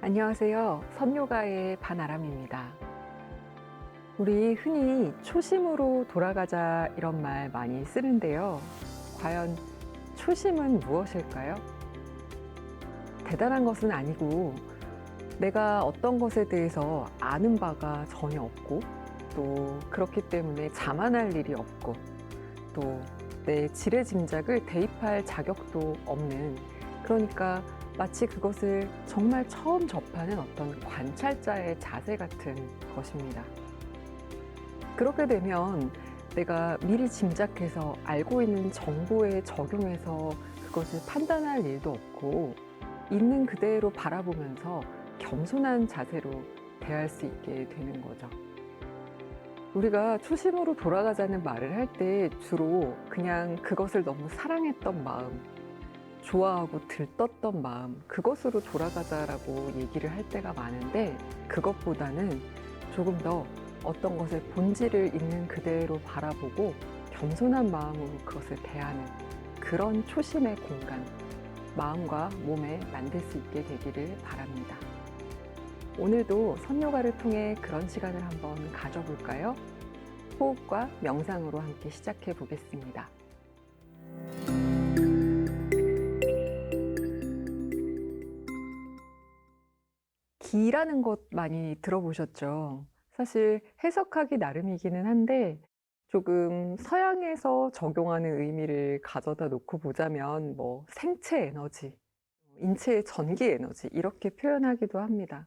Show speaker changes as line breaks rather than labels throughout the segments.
안녕하세요. 선요가의 반아람입니다. 우리 흔히 초심으로 돌아가자 이런 말 많이 쓰는데요. 과연 초심은 무엇일까요? 대단한 것은 아니고 내가 어떤 것에 대해서 아는 바가 전혀 없고 또 그렇기 때문에 자만할 일이 없고 또 내 지레짐작을 대입할 자격도 없는, 그러니까 마치 그것을 정말 처음 접하는 어떤 관찰자의 자세 같은 것입니다. 그렇게 되면 내가 미리 짐작해서 알고 있는 정보에 적용해서 그것을 판단할 일도 없고 있는 그대로 바라보면서 겸손한 자세로 대할 수 있게 되는 거죠. 우리가 초심으로 돌아가자는 말을 할 때 주로 그냥 그것을 너무 사랑했던 마음, 좋아하고 들떴던 마음, 그것으로 돌아가자라고 얘기를 할 때가 많은데, 그것보다는 조금 더 어떤 것의 본질을 있는 그대로 바라보고 겸손한 마음으로 그것을 대하는 그런 초심의 공간, 마음과 몸에 만들 수 있게 되기를 바랍니다. 오늘도 선요가를 통해 그런 시간을 한번 가져볼까요? 호흡과 명상으로 함께 시작해 보겠습니다. 기라는 것 많이 들어보셨죠? 사실 해석하기 나름이기는 한데 조금 서양에서 적용하는 의미를 가져다 놓고 보자면 생체 에너지, 인체의 전기 에너지 이렇게 표현하기도 합니다.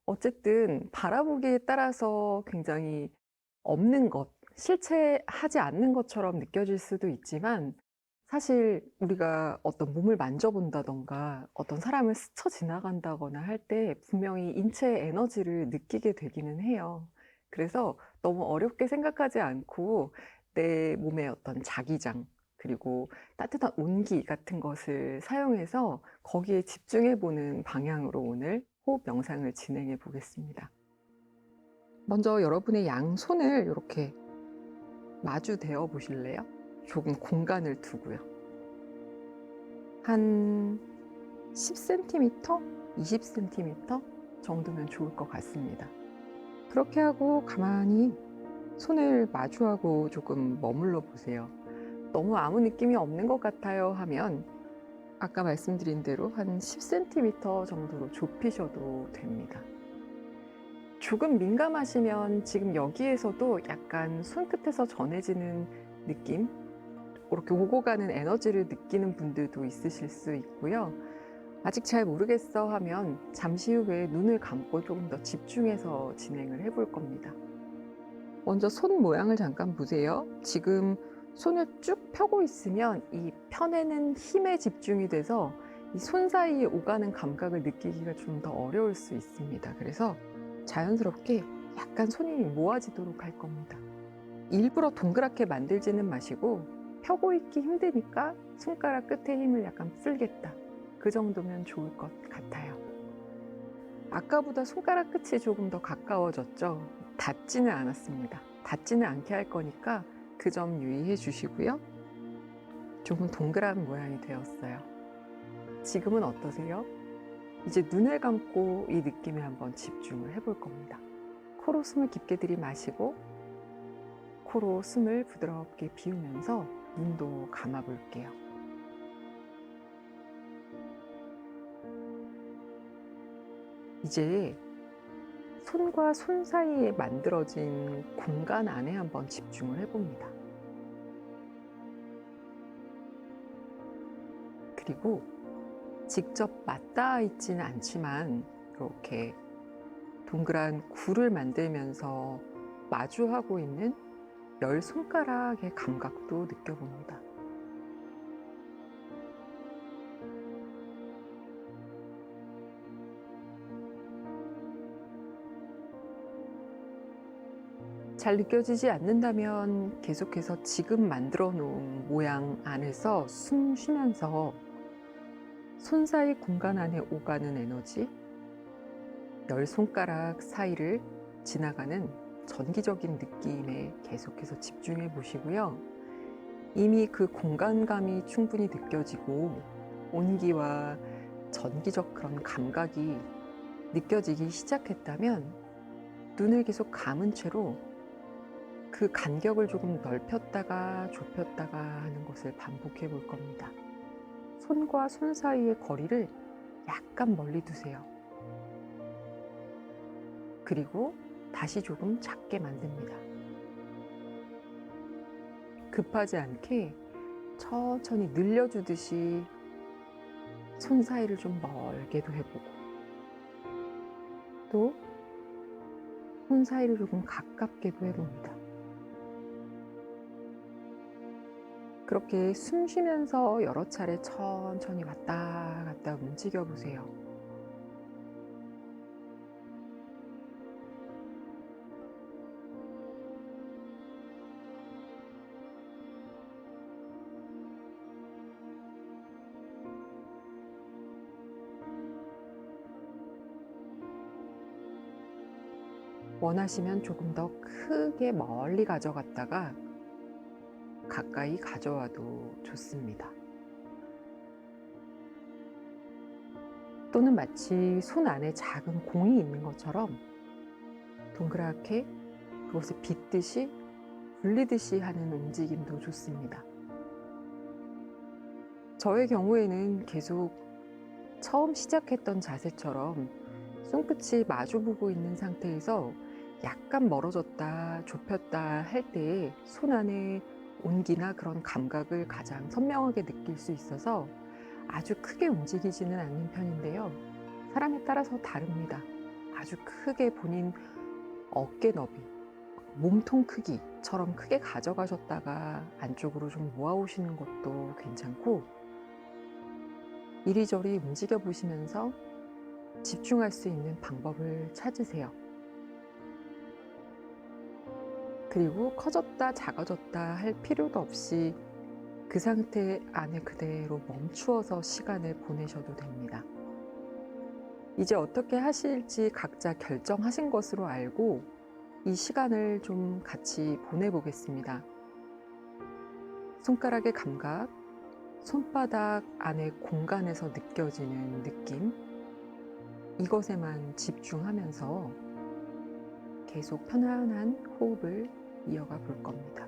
어쨌든 바라보기에 따라서 굉장히 없는 것, 실체하지 않는 것처럼 느껴질 수도 있지만, 사실 우리가 어떤 몸을 만져본다던가 어떤 사람을 스쳐 지나간다거나 할 때 분명히 인체의 에너지를 느끼게 되기는 해요. 그래서 너무 어렵게 생각하지 않고 내 몸의 어떤 자기장, 그리고 따뜻한 온기 같은 것을 사용해서 거기에 집중해 보는 방향으로 오늘 호흡 명상을 진행해 보겠습니다. 먼저 여러분의 양손을 이렇게 마주 대어 보실래요? 조금 공간을 두고요. 한 10cm, 20cm 정도면 좋을 것 같습니다. 그렇게 하고 가만히 손을 마주하고 조금 머물러 보세요. 너무 아무 느낌이 없는 것 같아요 하면 아까 말씀드린 대로 한 10cm 정도로 좁히셔도 됩니다. 조금 민감하시면 지금 여기에서도 약간 손끝에서 전해지는 느낌, 이렇게 오고 가는 에너지를 느끼는 분들도 있으실 수 있고요. 아직 잘 모르겠어 하면 잠시 후에 눈을 감고 조금 더 집중해서 진행을 해볼 겁니다. 먼저 손 모양을 잠깐 보세요. 지금 손을 쭉 펴고 있으면 이 펴내는 힘에 집중이 돼서 이 손 사이에 오가는 감각을 느끼기가 좀 더 어려울 수 있습니다. 그래서 자연스럽게 약간 손이 모아지도록 할 겁니다. 일부러 동그랗게 만들지는 마시고 펴고 있기 힘드니까 손가락 끝에 힘을 약간 풀겠다. 그 정도면 좋을 것 같아요. 아까보다 손가락 끝이 조금 더 가까워졌죠? 닿지는 않았습니다. 닿지는 않게 할 거니까 그 점 유의해 주시고요. 조금 동그란 모양이 되었어요. 지금은 어떠세요? 이제 눈을 감고 이 느낌에 한번 집중을 해볼 겁니다. 코로 숨을 깊게 들이마시고 코로 숨을 부드럽게 비우면서 눈도 감아 볼게요. 이제 손과 손 사이에 만들어진 공간 안에 한번 집중을 해봅니다. 그리고 직접 맞닿아 있지는 않지만 이렇게 동그란 굴을 만들면서 마주하고 있는 열 손가락의 감각도 느껴봅니다. 잘 느껴지지 않는다면 계속해서 지금 만들어 놓은 모양 안에서 숨 쉬면서 손 사이 공간 안에 오가는 에너지, 열 손가락 사이를 지나가는 전기적인 느낌에 계속해서 집중해 보시고요. 이미 그 공간감이 충분히 느껴지고 온기와 전기적 그런 감각이 느껴지기 시작했다면 눈을 계속 감은 채로 그 간격을 조금 넓혔다가 좁혔다가 하는 것을 반복해 볼 겁니다. 손과 손 사이의 거리를 약간 멀리 두세요. 그리고 다시 조금 작게 만듭니다. 급하지 않게 천천히 늘려주듯이 손 사이를 좀 멀게도 해보고, 또 손 사이를 조금 가깝게도 해봅니다. 그렇게 숨 쉬면서 여러 차례 천천히 왔다 갔다 움직여 보세요. 원하시면 조금 더 크게 멀리 가져갔다가 가까이 가져와도 좋습니다. 또는 마치 손 안에 작은 공이 있는 것처럼 동그랗게 그것을 빗듯이 굴리듯이 하는 움직임도 좋습니다. 저의 경우에는 계속 처음 시작했던 자세처럼 손끝이 마주보고 있는 상태에서 약간 멀어졌다 좁혔다 할 때에 손 안에 온기나 그런 감각을 가장 선명하게 느낄 수 있어서 아주 크게 움직이지는 않는 편인데요. 사람에 따라서 다릅니다. 아주 크게 본인 어깨 너비, 몸통 크기처럼 크게 가져가셨다가 안쪽으로 좀 모아오시는 것도 괜찮고, 이리저리 움직여 보시면서 집중할 수 있는 방법을 찾으세요. 그리고 커졌다 작아졌다 할 필요도 없이 그 상태 안에 그대로 멈추어서 시간을 보내셔도 됩니다. 이제 어떻게 하실지 각자 결정하신 것으로 알고 이 시간을 좀 같이 보내보겠습니다. 손가락의 감각, 손바닥 안의 공간에서 느껴지는 느낌, 이것에만 집중하면서 계속 편안한 호흡을 이어가 볼 겁니다.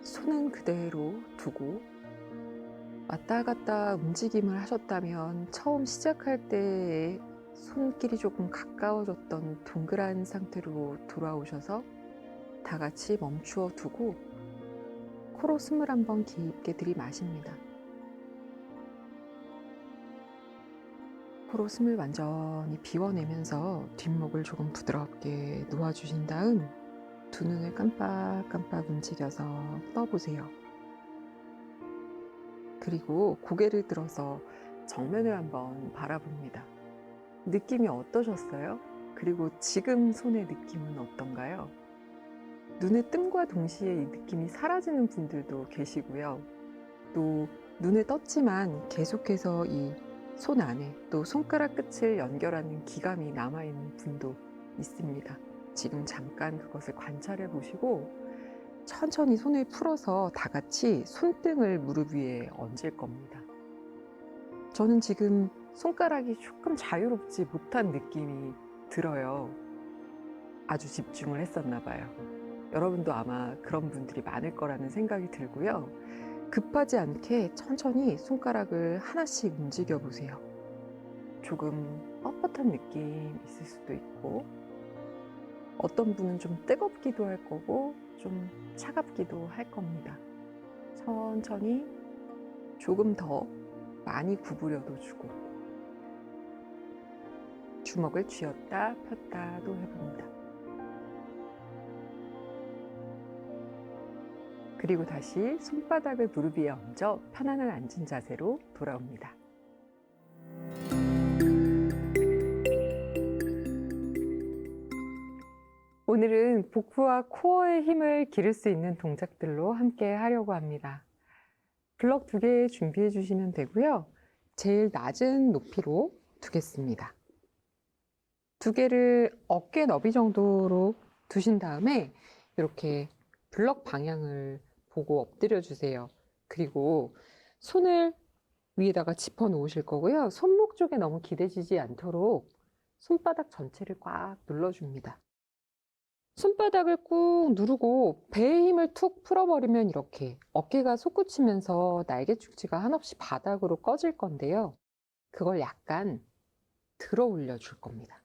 손은 그대로 두고 왔다 갔다 움직임을 하셨다면 처음 시작할 때의 손길이 조금 가까워졌던 동그란 상태로 돌아오셔서 다 같이 멈추어 두고 코로 숨을 한번 깊게 들이마십니다. 코로 숨을 완전히 비워내면서 뒷목을 조금 부드럽게 놓아주신 다음 두 눈을 깜빡깜빡 움직여서 떠보세요. 그리고 고개를 들어서 정면을 한번 바라봅니다. 느낌이 어떠셨어요? 그리고 지금 손의 느낌은 어떤가요? 눈의 뜸과 동시에 이 느낌이 사라지는 분들도 계시고요. 또 눈을 떴지만 계속해서 이 손 안에 또 손가락 끝을 연결하는 기감이 남아있는 분도 있습니다. 지금 잠깐 그것을 관찰해 보시고 천천히 손을 풀어서 다 같이 손등을 무릎 위에 얹을 겁니다. 저는 지금 손가락이 조금 자유롭지 못한 느낌이 들어요. 아주 집중을 했었나 봐요. 여러분도 아마 그런 분들이 많을 거라는 생각이 들고요. 급하지 않게 천천히 손가락을 하나씩 움직여 보세요. 조금 뻣뻣한 느낌 있을 수도 있고, 어떤 분은 좀 뜨겁기도 할 거고, 좀 차갑기도 할 겁니다. 천천히 조금 더 많이 구부려도 주고, 주먹을 쥐었다 폈다도 해봅니다. 그리고 다시 손바닥을 무릎 위에 얹어 편안한 앉은 자세로 돌아옵니다. 오늘은 복부와 코어의 힘을 기를 수 있는 동작들로 함께 하려고 합니다. 블럭 2개 준비해 주시면 되고요. 제일 낮은 높이로 두겠습니다. 2개를 어깨 너비 정도로 두신 다음에 이렇게 블럭 방향을 보고 엎드려 주세요. 그리고 손을 위에다가 짚어 놓으실 거고요. 손목 쪽에 너무 기대지지 않도록 손바닥 전체를 꽉 눌러줍니다. 손바닥을 꾹 누르고 배의 힘을 툭 풀어버리면 이렇게 어깨가 솟구치면서 날개 축지가 한없이 바닥으로 꺼질 건데요. 그걸 약간 들어 올려 줄 겁니다.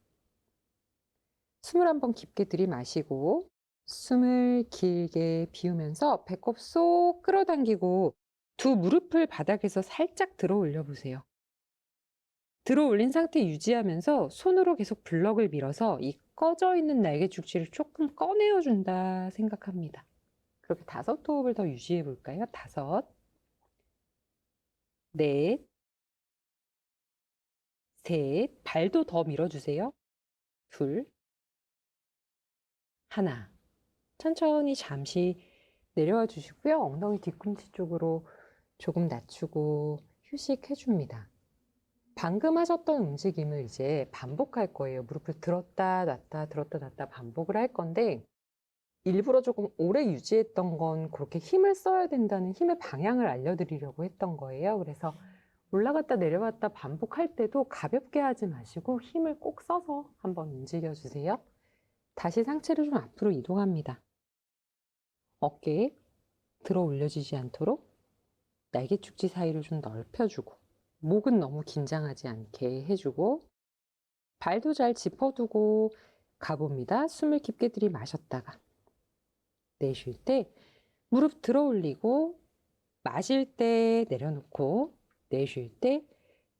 숨을 한번 깊게 들이마시고 숨을 길게 비우면서 배꼽 쏙 끌어당기고 두 무릎을 바닥에서 살짝 들어 올려 보세요. 들어 올린 상태 유지하면서 손으로 계속 블럭을 밀어서 이 꺼져 있는 날개 축지를 조금 꺼내어 준다 생각합니다. 그렇게 5호흡을 더 유지해 볼까요? 5, 넷, 셋, 발도 더 밀어주세요. 2, 1. 천천히 잠시 내려와 주시고요. 엉덩이 뒤꿈치 쪽으로 조금 낮추고 휴식해 줍니다. 방금 하셨던 움직임을 이제 반복할 거예요. 무릎을 들었다 놨다 들었다 놨다 반복을 할 건데, 일부러 조금 오래 유지했던 건 그렇게 힘을 써야 된다는 힘의 방향을 알려드리려고 했던 거예요. 그래서 올라갔다 내려왔다 반복할 때도 가볍게 하지 마시고 힘을 꼭 써서 한번 움직여 주세요. 다시 상체를 좀 앞으로 이동합니다. 어깨 들어 올려지지 않도록 날개 축지 사이를 좀 넓혀주고, 목은 너무 긴장하지 않게 해주고, 발도 잘 짚어두고 가봅니다. 숨을 깊게 들이마셨다가 내쉴 때 무릎 들어 올리고, 마실 때 내려놓고, 내쉴 때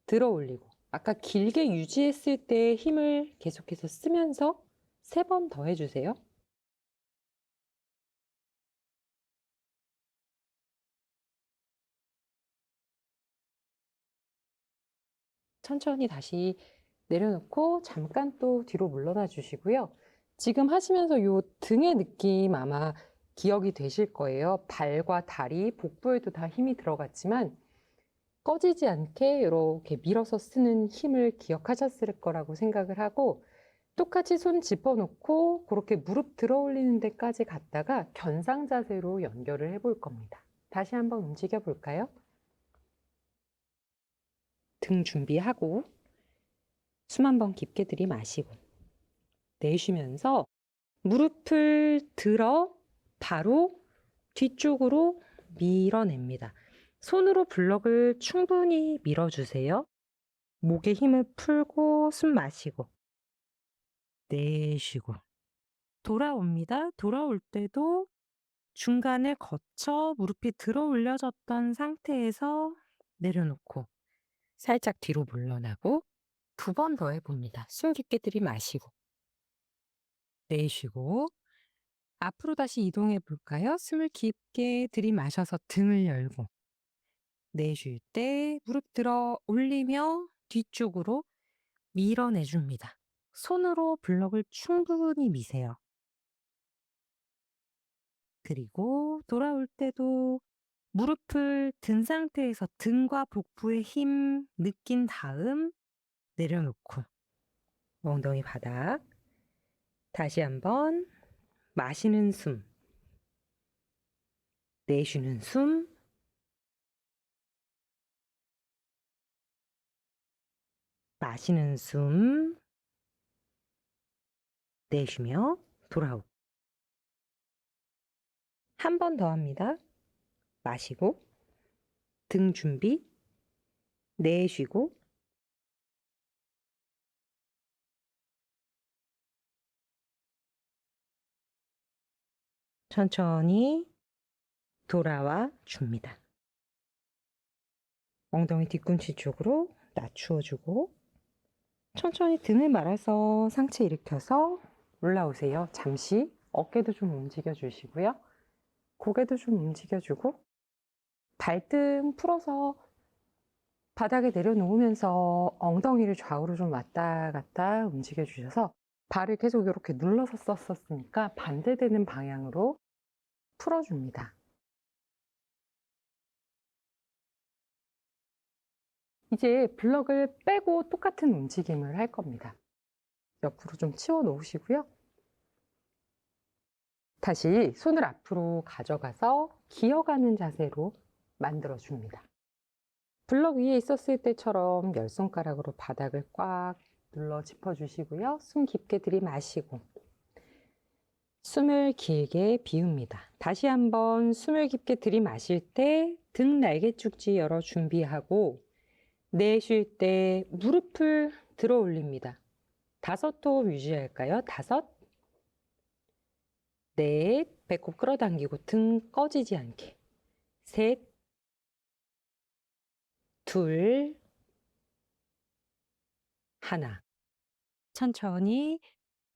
들어 올리고, 아까 길게 유지했을 때 힘을 계속해서 쓰면서 3번 더 해주세요. 천천히 다시 내려놓고 잠깐 또 뒤로 물러나 주시고요. 지금 하시면서 요 등의 느낌 아마 기억이 되실 거예요. 발과 다리, 복부에도 다 힘이 들어갔지만 꺼지지 않게 이렇게 밀어서 쓰는 힘을 기억하셨을 거라고 생각을 하고, 똑같이 손 짚어놓고 그렇게 무릎 들어 올리는 데까지 갔다가 견상 자세로 연결을 해볼 겁니다. 다시 한번 움직여 볼까요? 등 준비하고 숨 한번 깊게 들이마시고 내쉬면서 무릎을 들어 바로 뒤쪽으로 밀어냅니다. 손으로 블럭을 충분히 밀어주세요. 목에 힘을 풀고 숨 마시고 내쉬고 돌아옵니다. 돌아올 때도 중간을 거쳐 무릎이 들어 올려졌던 상태에서 내려놓고 살짝 뒤로 물러나고 2번 더 해봅니다. 숨 깊게 들이마시고 내쉬고 앞으로 다시 이동해 볼까요? 숨을 깊게 들이마셔서 등을 열고 내쉴 때 무릎 들어 올리며 뒤쪽으로 밀어내줍니다. 손으로 블럭을 충분히 미세요. 그리고 돌아올 때도
무릎을 든 상태에서 등과 복부에 힘 느낀 다음 내려놓고 엉덩이 바닥. 다시 한번 마시는 숨, 내쉬는 숨, 마시는 숨, 내쉬며 돌아오고. 한 번 더 합니다. 마시고, 등 준비, 내쉬고, 천천히 돌아와 줍니다. 엉덩이 뒤꿈치 쪽으로 낮추어주고, 천천히 등을 말아서 상체 일으켜서 올라오세요. 잠시 어깨도 좀 움직여 주시고요. 고개도 좀 움직여 주고, 발등 풀어서 바닥에 내려놓으면서 엉덩이를 좌우로 좀 왔다 갔다 움직여 주셔서 발을 계속 이렇게 눌러서 썼었으니까 반대되는 방향으로 풀어줍니다. 이제 블럭을 빼고 똑같은 움직임을 할 겁니다. 옆으로 좀 치워 놓으시고요. 다시 손을 앞으로 가져가서 기어가는 자세로 만들어 줍니다. 블럭 위에 있었을 때처럼 열 손가락으로 바닥을 꽉 눌러 짚어 주시고요. 숨 깊게 들이마시고 숨을 길게 비웁니다. 다시 한번 숨을 깊게 들이마실 때 등 날개 축지 열어 준비하고 내쉴 때 무릎을 들어 올립니다. 5호흡 유지할까요? 5, 넷, 배꼽 끌어당기고 등 꺼지지 않게. 셋, 둘, 하나. 천천히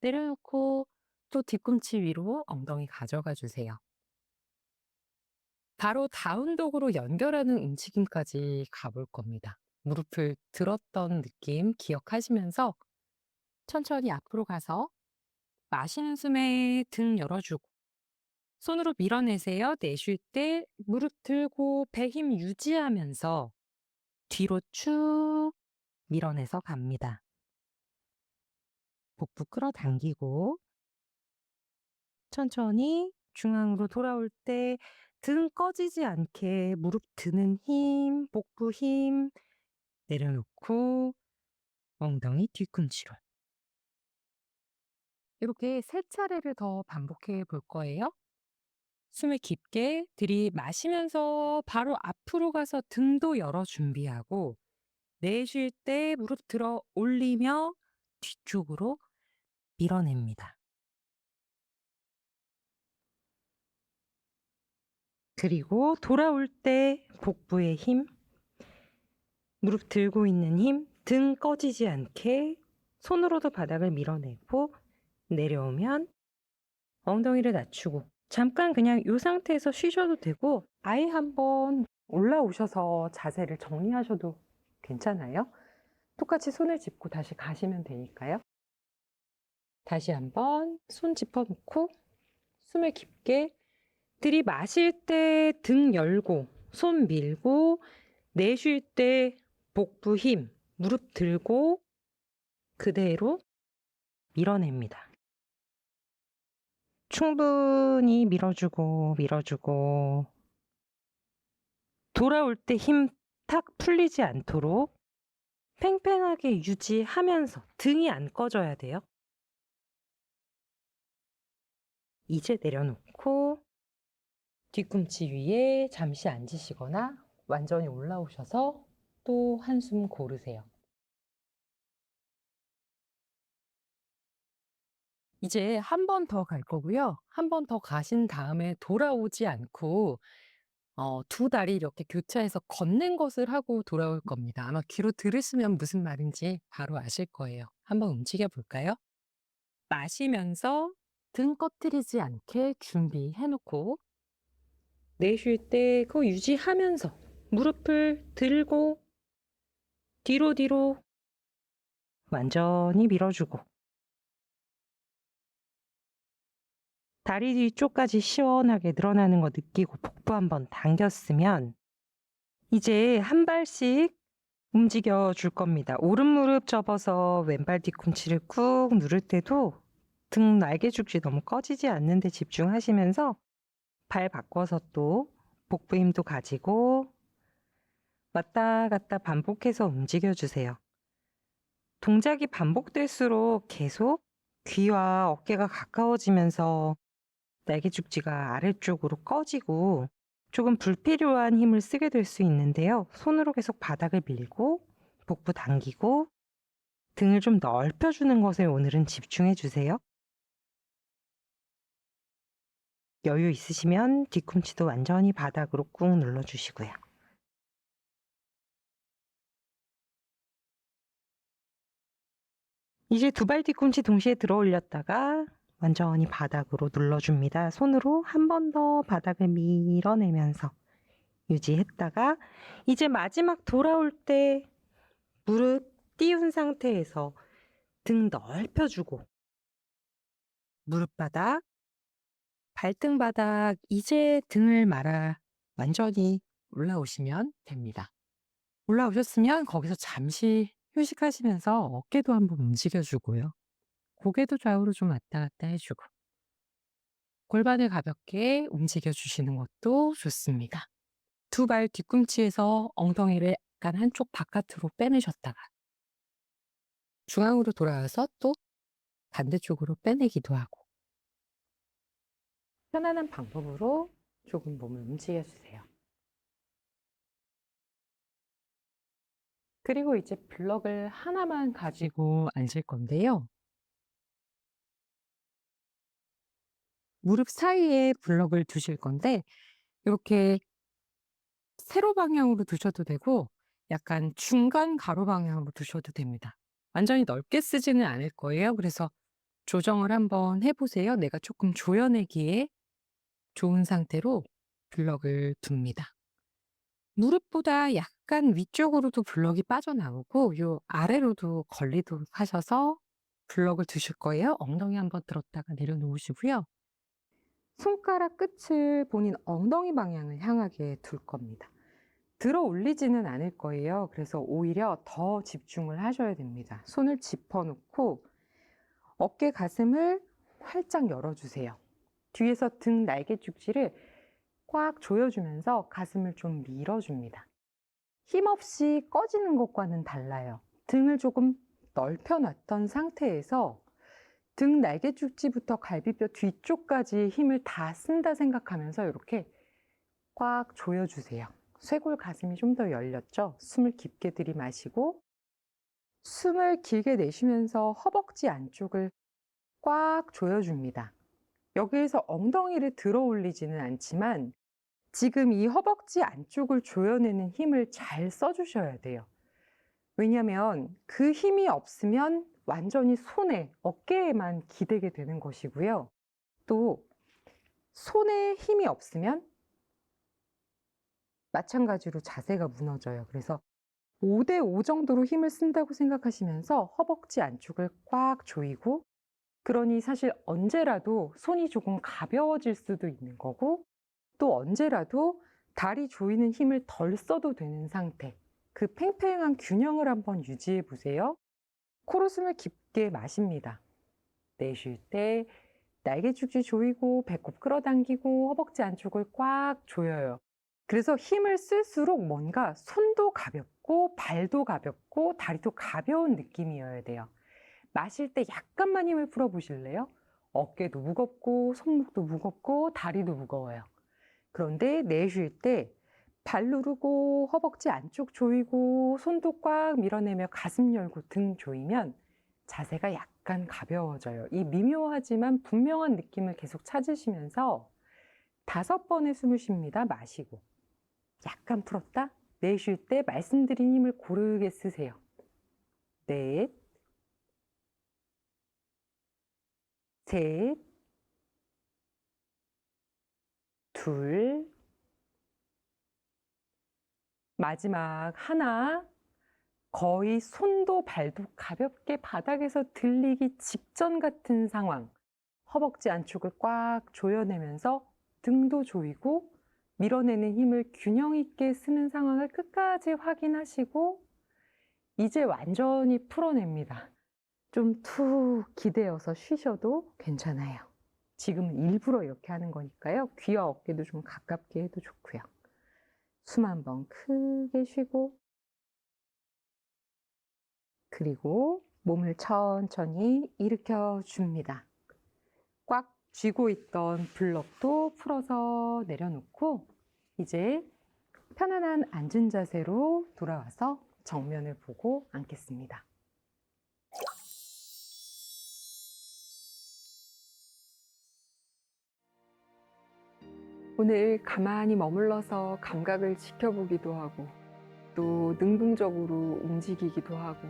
내려놓고 또 뒤꿈치 위로 엉덩이 가져가 주세요. 바로 다운독으로 연결하는 움직임까지 가볼 겁니다. 무릎을 들었던 느낌 기억하시면서 천천히 앞으로 가서 마시는 숨에 등 열어주고 손으로 밀어내세요. 내쉴 때 무릎 들고 배 힘 유지하면서 뒤로 쭉 밀어내서 갑니다. 복부 끌어당기고 천천히 중앙으로 돌아올 때 등 꺼지지 않게 무릎 드는 힘, 복부 힘 내려놓고 엉덩이 뒤꿈치로. 이렇게 3차례를 더 반복해 볼 거예요. 숨을 깊게 들이마시면서 바로 앞으로 가서 등도 열어 준비하고 내쉴 때 무릎 들어 올리며 뒤쪽으로 밀어냅니다. 그리고 돌아올 때 복부의 힘, 무릎 들고 있는 힘, 등 꺼지지 않게 손으로도 바닥을 밀어내고 내려오면 엉덩이를 낮추고 잠깐 그냥 이 상태에서 쉬셔도 되고 아예 한번 올라오셔서 자세를 정리하셔도 괜찮아요. 똑같이 손을 짚고 다시 가시면 되니까요. 다시 한번 손 짚어놓고 숨을 깊게 들이마실 때 등 열고 손 밀고 내쉴 때 복부 힘, 무릎 들고 그대로 밀어냅니다. 충분히 밀어주고 밀어주고 돌아올 때 힘 탁 풀리지 않도록 팽팽하게 유지하면서 등이 안 꺼져야 돼요. 이제 내려놓고 뒤꿈치 위에 잠시 앉으시거나 완전히 올라오셔서 또 한숨 고르세요. 이제 한 번 더 갈 거고요. 한 번 더 가신 다음에 돌아오지 않고 두 다리 이렇게 교차해서 걷는 것을 하고 돌아올 겁니다. 아마 귀로 들으시면 무슨 말인지 바로 아실 거예요. 한번 움직여 볼까요? 마시면서 등 꺼트리지 않게 준비해 놓고 내쉴 때 그거 유지하면서 무릎을 들고 뒤로 완전히 밀어주고
다리 뒤쪽까지 시원하게 늘어나는 거 느끼고 복부 한번 당겼으면 이제 한 발씩 움직여 줄 겁니다. 오른 무릎 접어서 왼발 뒤꿈치를 꾹 누를 때도 등 날개죽지 너무 꺼지지 않는 데 집중하시면서 발 바꿔서 또 복부 힘도 가지고 왔다 갔다 반복해서 움직여 주세요. 동작이 반복될수록 계속 귀와 어깨가 가까워지면서 날개죽지가 아래쪽으로 꺼지고 조금 불필요한 힘을 쓰게 될 수 있는데요. 손으로 계속 바닥을 밀고 복부 당기고 등을 좀 넓혀주는 것에 오늘은 집중해 주세요. 여유 있으시면 뒤꿈치도 완전히 바닥으로 꾹 눌러주시고요. 이제 두 발 뒤꿈치 동시에 들어 올렸다가 완전히 바닥으로 눌러줍니다. 손으로 한 번 더 바닥을 밀어내면서 유지했다가 이제 마지막 돌아올 때 무릎 띄운 상태에서 등 넓혀주고 무릎 바닥,
발등 바닥, 이제 등을 말아 완전히 올라오시면 됩니다. 올라오셨으면 거기서 잠시 휴식하시면서 어깨도 한번 움직여 주고요. 고개도 좌우로 좀 왔다 갔다 해주고 골반을 가볍게 움직여 주시는 것도 좋습니다. 두 발 뒤꿈치에서 엉덩이를 약간 한쪽 바깥으로 빼내셨다가 중앙으로 돌아와서 또 반대쪽으로 빼내기도 하고
편안한 방법으로 조금 몸을 움직여 주세요. 그리고 이제 블럭을 하나만 가지고
앉을 건데요. 무릎 사이에 블럭을 두실 건데 이렇게 세로 방향으로 두셔도 되고 약간 중간 가로 방향으로 두셔도 됩니다. 완전히 넓게 쓰지는 않을 거예요. 그래서 조정을 한번 해보세요. 내가 조금 조여내기에 좋은 상태로 블럭을 둡니다. 무릎보다 약간 위쪽으로도 블럭이 빠져나오고 요 아래로도 걸리도록 하셔서 블럭을 두실 거예요. 엉덩이 한번 들었다가 내려놓으시고요.
손가락 끝을 본인 엉덩이 방향을 향하게 둘 겁니다. 들어 올리지는 않을 거예요. 그래서 오히려 더 집중을 하셔야 됩니다. 손을 짚어놓고 어깨 가슴을 활짝 열어주세요. 뒤에서 등 날개죽지를 꽉 조여주면서 가슴을 좀 밀어줍니다. 힘없이 꺼지는 것과는 달라요. 등을 조금 넓혀놨던 상태에서 등 날개죽지부터 갈비뼈 뒤쪽까지 힘을 다 쓴다 생각하면서 이렇게 꽉 조여주세요. 쇄골 가슴이 좀 더 열렸죠? 숨을 깊게 들이마시고 숨을 길게 내쉬면서 허벅지 안쪽을 꽉 조여줍니다. 여기에서 엉덩이를 들어 올리지는 않지만 지금 이 허벅지 안쪽을 조여내는 힘을 잘 써주셔야 돼요. 왜냐하면 그 힘이 없으면 완전히 손에, 어깨에만 기대게 되는 것이고요. 또 손에 힘이 없으면 마찬가지로 자세가 무너져요. 그래서 5대5 정도로 힘을 쓴다고 생각하시면서 허벅지 안쪽을 꽉 조이고 그러니 사실 언제라도 손이 조금 가벼워질 수도 있는 거고 또 언제라도 다리 조이는 힘을 덜 써도 되는 상태. 그 팽팽한 균형을 한번 유지해 보세요. 코로 숨을 깊게 마십니다. 내쉴 때 날개죽지 조이고 배꼽 끌어당기고 허벅지 안쪽을 꽉 조여요. 그래서 힘을 쓸수록 뭔가 손도 가볍고 발도 가볍고 다리도 가벼운 느낌이어야 돼요. 마실 때 약간만 힘을 풀어 보실래요? 어깨도 무겁고 손목도 무겁고 다리도 무거워요. 그런데 내쉴 때 발 누르고 허벅지 안쪽 조이고 손도 꽉 밀어내며 가슴 열고 등 조이면 자세가 약간 가벼워져요. 이 미묘하지만 분명한 느낌을 계속 찾으시면서 5번의 숨을 쉽니다. 마시고 약간 풀었다. 내쉴 때 말씀드린 힘을 고르게 쓰세요. 넷, 셋, 둘, 마지막 하나. 거의 손도 발도 가볍게 바닥에서 들리기 직전 같은 상황. 허벅지 안쪽을 꽉 조여내면서 등도 조이고 밀어내는 힘을 균형 있게 쓰는 상황을 끝까지 확인하시고 이제 완전히 풀어냅니다. 좀 툭 기대어서 쉬셔도 괜찮아요. 지금은 일부러 이렇게 하는 거니까요. 귀와 어깨도 좀 가깝게 해도 좋고요. 숨 한번 크게 쉬고 그리고 몸을 천천히 일으켜 줍니다. 꽉 쥐고 있던 블럭도 풀어서 내려놓고 이제 편안한 앉은 자세로 돌아와서 정면을 보고 앉겠습니다. 오늘 가만히 머물러서 감각을 지켜보기도 하고 또 능동적으로 움직이기도 하고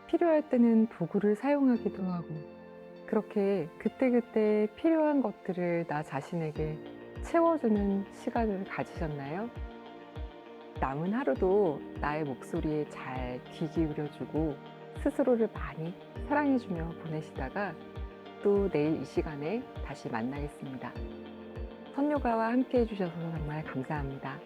필요할 때는 도구를 사용하기도 하고 그렇게 그때그때 필요한 것들을 나 자신에게 채워주는 시간을 가지셨나요? 남은 하루도 나의 목소리에 잘 귀 기울여주고 스스로를 많이 사랑해주며 보내시다가 또 내일 이 시간에 다시 만나겠습니다. 선요가와 함께 해주셔서 정말 감사합니다.